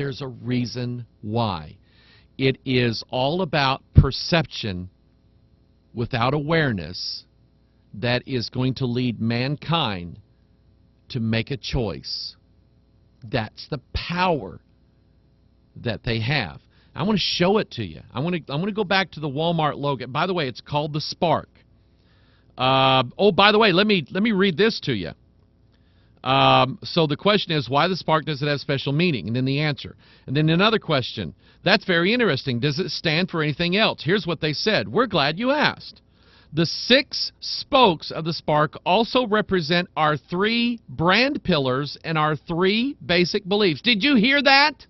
There's a reason why. It is all about perception without awareness that is going to lead mankind to make a choice. That's the power that they have. I want to show it to you. I want to go back to the Wal-Mart logo. By the way, it's called the Spark. Oh, by the way, let me read this to you. So the question is, why the spark? Does it have special meaning? And then the answer. And then another question. That's very interesting. Does it stand for anything else? Here's what they said. We're glad you asked. The 6 spokes of the spark also represent our 3 brand pillars and our 3 basic beliefs. Did you hear that?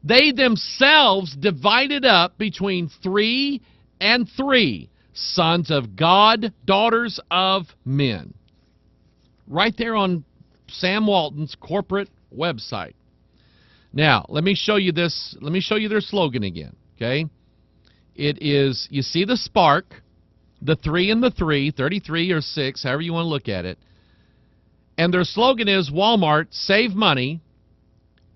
They themselves divided up between 3 and 3. Sons of God, daughters of men. Right there on Sam Walton's corporate website. Now, let me show you this. Let me show you their slogan again, okay? It is, you see the spark, the 3 and the 3, 33 or 6, however you want to look at it. And their slogan is, Wal-Mart, save money,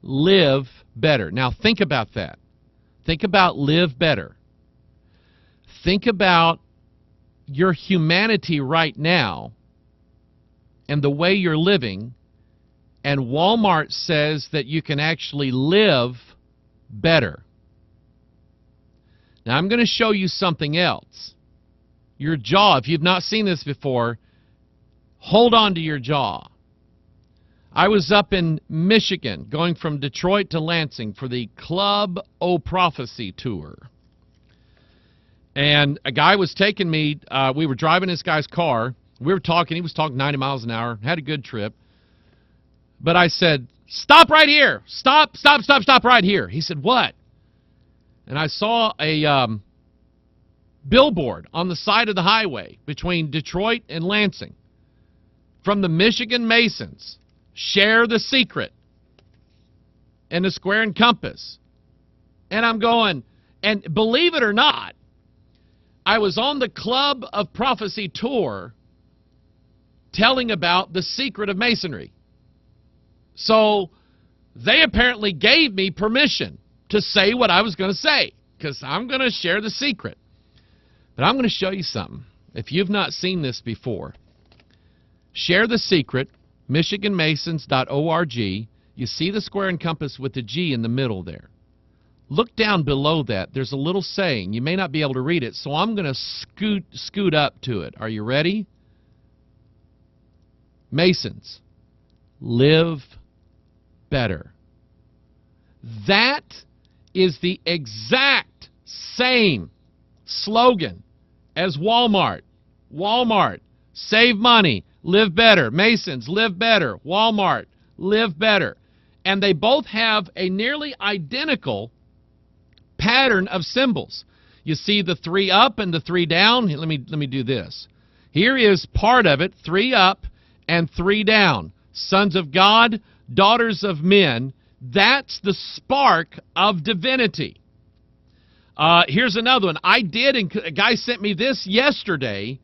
live better. Now, think about that. Think about live better. Think about your humanity right now and the way you're living, and Wal-Mart says that you can actually live better. Now, I'm going to show you something else. Your jaw, if you've not seen this before, hold on to your jaw. I was up in Michigan, going from Detroit to Lansing for the Club O Prophecy Tour. And a guy was taking me, we were driving this guy's car. We were talking, he was talking 90 miles an hour, had a good trip. But I said, stop right here. Stop right here. He said, what? And I saw a billboard on the side of the highway between Detroit and Lansing from the Michigan Masons. Share the secret. And the square and compass. And I'm going, and believe it or not, I was on the Club of Prophecy tour telling about the secret of Masonry. So they apparently gave me permission to say what I was going to say, because I'm going to share the secret. But I'm going to show you something. If you've not seen this before, share the secret, MichiganMasons.org. You see the square and compass with the G in the middle there. Look down below that. There's a little saying. You may not be able to read it, so I'm going to scoot up to it. Are you ready? Masons, live better. That is the exact same slogan as Wal-Mart. Wal-Mart, save money, live better. Masons, live better. Wal-Mart, live better. And they both have a nearly identical pattern of symbols. You see the 3 up and the 3 down. Let me do this. Here is part of it, 3 up and 3 down. Sons of God, daughters of men. That's the spark of divinity. Here's another one. A guy sent me this yesterday,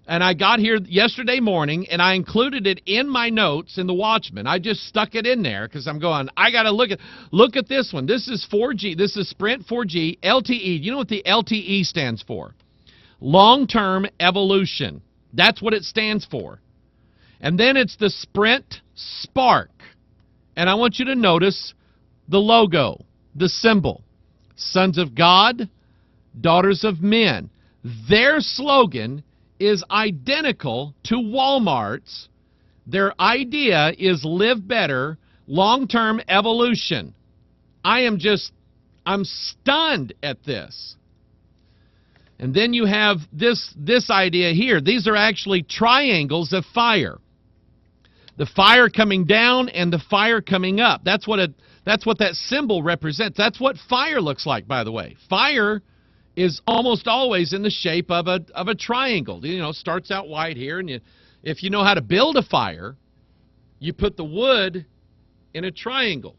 and I got here yesterday morning, and I included it in my notes in the Watchman. I just stuck it in there because I'm going, I got to look at this one. This is 4G. This is Sprint 4G LTE. You know what the LTE stands for? Long-term evolution. That's what it stands for. And then it's the Sprint Spark. And I want you to notice the logo, the symbol. Sons of God, daughters of men. Their slogan is identical to Wal-Mart's. Their idea is live better, long-term evolution. I'm stunned at this. And then you have this idea here. These are actually triangles of fire. The fire coming down and the fire coming up. That's what that symbol represents. That's what fire looks like, by the way. Fire is almost always in the shape of a triangle. You know, it starts out wide here, and if you know how to build a fire, you put the wood in a triangle.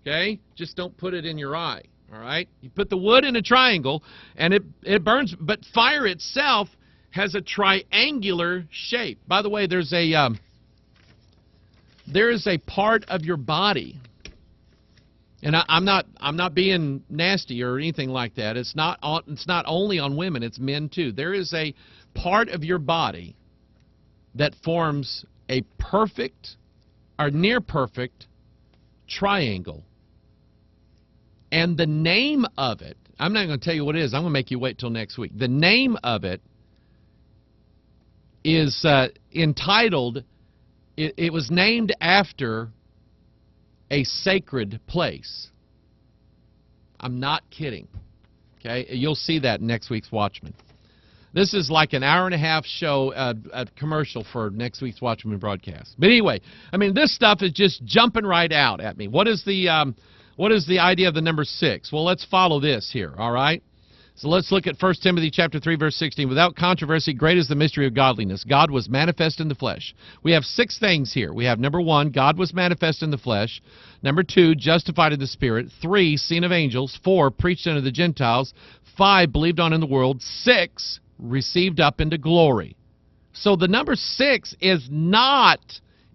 Okay? Just don't put it in your eye. All right? You put the wood in a triangle, and it burns. But fire itself has a triangular shape. By the way, there is a part of your body And I'm not being nasty or anything like that. It's not only on women, it's men too. There is a part of your body that forms a perfect or near perfect triangle. And the name of it, I'm not going to tell you what it is. I'm going to make you wait till next week. The name of it is entitled, it was named after a sacred place. I'm not kidding. Okay, you'll see that in next week's Watchman. This is like an hour-and-a-half show, a commercial for next week's Watchman broadcast. But anyway, I mean, this stuff is just jumping right out at me. What is the idea of the number 6? Well, let's follow this here, all right? So let's look at 1 Timothy chapter 3, verse 16. Without controversy, great is the mystery of godliness. God was manifest in the flesh. We have 6 things here. We have number 1, God was manifest in the flesh. Number 2, justified in the Spirit. 3, seen of angels. 4, preached unto the Gentiles. 5, believed on in the world. 6, received up into glory. So the number 6 is not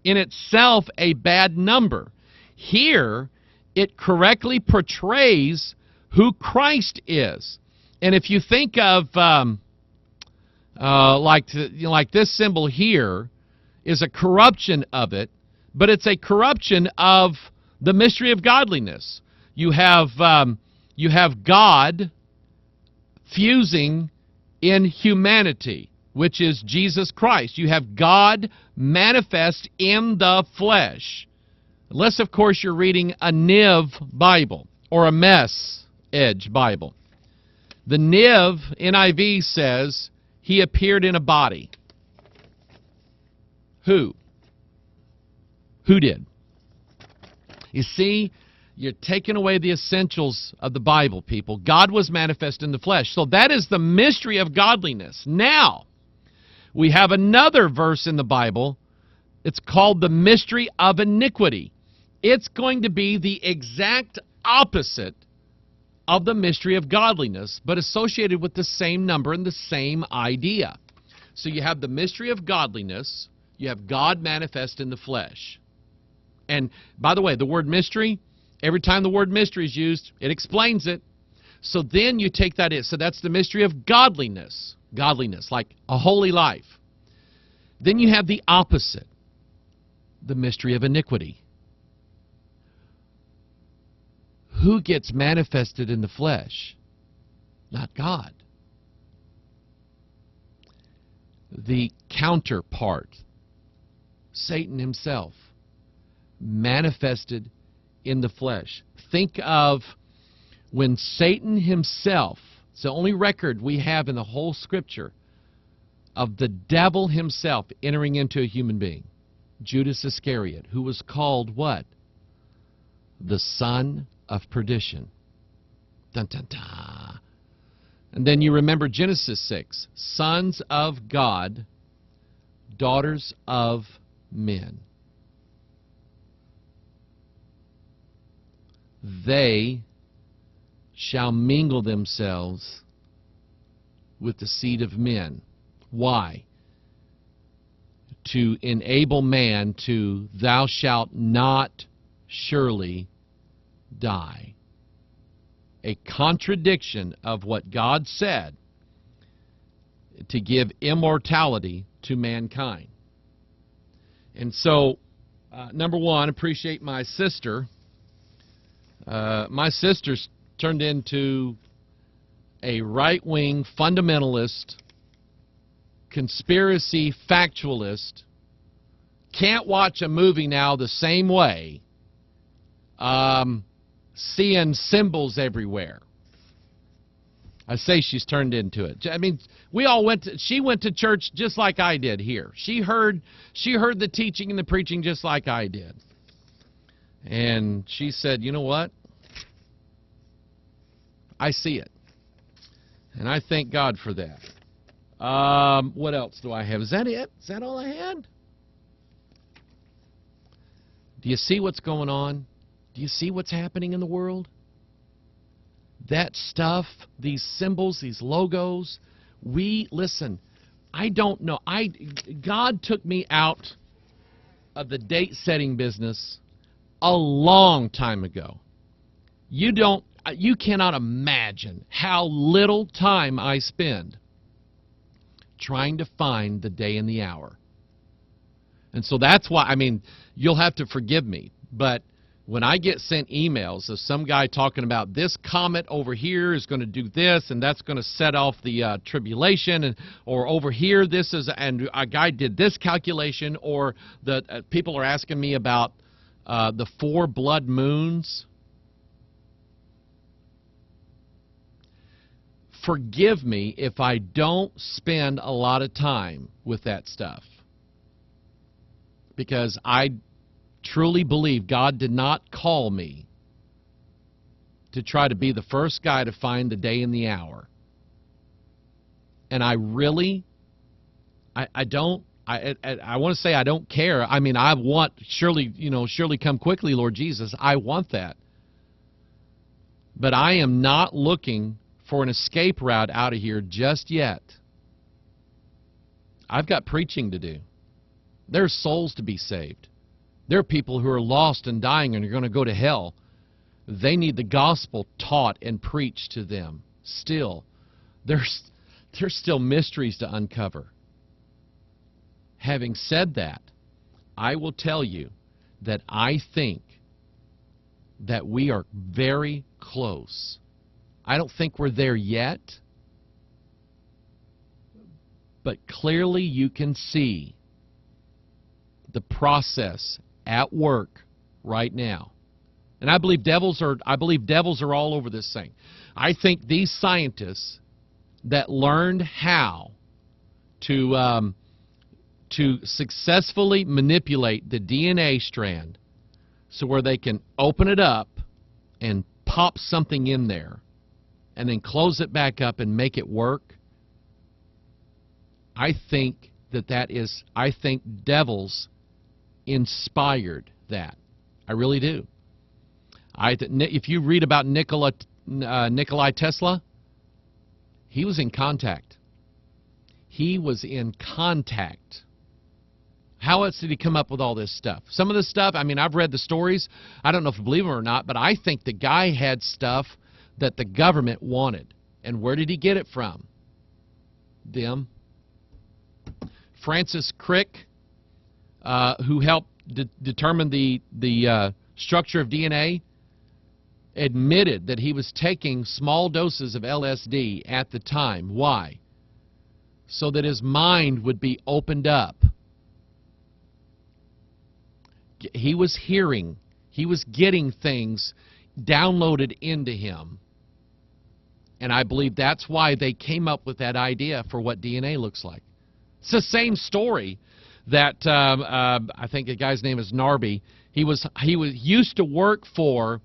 in itself a bad number. Here, it correctly portrays who Christ is. And if you think of like this symbol here is a corruption of it, but it's a corruption of the mystery of godliness. You have God fusing in humanity, which is Jesus Christ. You have God manifest in the flesh. Unless, of course, you're reading a Niv Bible or a Mess Edge Bible. The NIV says, he appeared in a body. Who? Who did? You see, you're taking away the essentials of the Bible, people. God was manifest in the flesh. So that is the mystery of godliness. Now, we have another verse in the Bible. It's called the mystery of iniquity. It's going to be the exact opposite of the mystery of godliness, but associated with the same number and the same idea. So you have the mystery of godliness, you have God manifest in the flesh. And by the way, the word mystery, every time the word mystery is used, it explains it. So then you take that in. So that's the mystery of godliness. Godliness, like a holy life. Then you have the opposite, the mystery of iniquity. Who gets manifested in the flesh? Not God. The counterpart, Satan himself, manifested in the flesh. Think of when Satan himself, it's the only record we have in the whole Scripture of the devil himself entering into a human being. Judas Iscariot, who was called what? The son of perdition. Dun, dun, dun. And then you remember Genesis 6. Sons of God, daughters of men. They shall mingle themselves with the seed of men. Why? To enable man to, thou shalt not surely die. A contradiction of what God said to give immortality to mankind. And so, number 1, appreciate my sister. My sister's turned into a right-wing fundamentalist, conspiracy factualist, can't watch a movie now the same way, seeing symbols everywhere. I say she's turned into it. I mean, she went to church just like I did here. She heard the teaching and the preaching just like I did. And she said, you know what? I see it. And I thank God for that. What else do I have? Is that it? Is that all I had? Do you see what's going on? Do you see what's happening in the world? That stuff, these symbols, these logos, listen, I don't know. God took me out of the date-setting business a long time ago. You cannot imagine how little time I spend trying to find the day and the hour. And so that's why, I mean, you'll have to forgive me, but when I get sent emails of some guy talking about this comet over here is going to do this, and that's going to set off the tribulation, and or over here this is, and a guy did this calculation, or the people are asking me about the 4 blood moons. Forgive me if I don't spend a lot of time with that stuff, because I truly believe God did not call me to try to be the first guy to find the day and the hour. And I really, I don't, I want to say I don't care. I mean, I want, surely come quickly, Lord Jesus. I want that. But I am not looking for an escape route out of here just yet. I've got preaching to do. There's souls to be saved. There are people who are lost and dying and are going to go to hell. They need the gospel taught and preached to them. Still, there's still mysteries to uncover. Having said that, I will tell you that I think that we are very close. I don't think we're there yet, but clearly you can see the process at work right now. And I believe devils are all over this thing. I think these scientists that learned how to successfully manipulate the DNA strand so where they can open it up and pop something in there and then close it back up and make it work, I think I think devils inspired that. I really do. If you read about Nikolai Tesla, he was in contact. He was in contact. How else did he come up with all this stuff? Some of this stuff, I mean, I've read the stories. I don't know if you believe them or not, but I think the guy had stuff that the government wanted. And where did he get it from? Them. Francis Crick, who helped determine the structure of DNA, admitted that he was taking small doses of LSD at the time. Why? So that his mind would be opened up. He was hearing, he was getting things downloaded into him. And I believe that's why they came up with that idea for what DNA looks like. It's the same story that I think a guy's name is Narby. He used to work for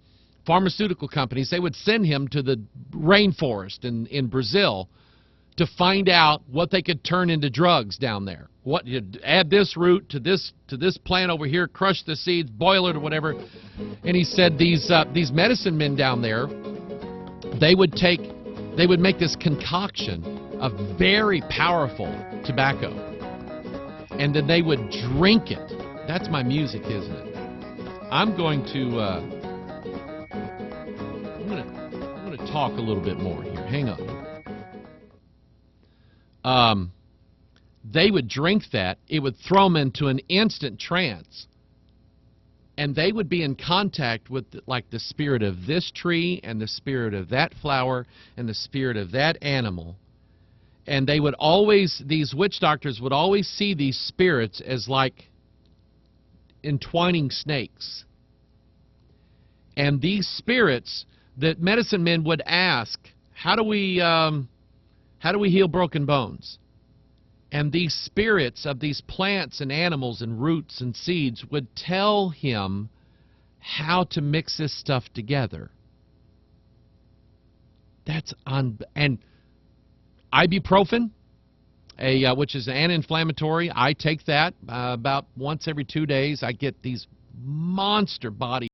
pharmaceutical companies. They would send him to the rainforest in Brazil to find out what they could turn into drugs down there. What you add this root to this plant over here, crush the seeds, boil it or whatever. And he said these medicine men down there, they would make this concoction of very powerful tobacco, and then they would drink it. That's my music, isn't it? I'm going to talk a little bit more here. Hang on. They would drink that. It would throw them into an instant trance. And they would be in contact with like the spirit of this tree and the spirit of that flower and the spirit of that animal. And they would always, these witch doctors would always see these spirits as like entwining snakes. And these spirits, that medicine men would ask, how do we heal broken bones? And these spirits of these plants and animals and roots and seeds would tell him how to mix this stuff together. And ibuprofen, which is an anti-inflammatory, I take that about once every 2 days. I get these monster body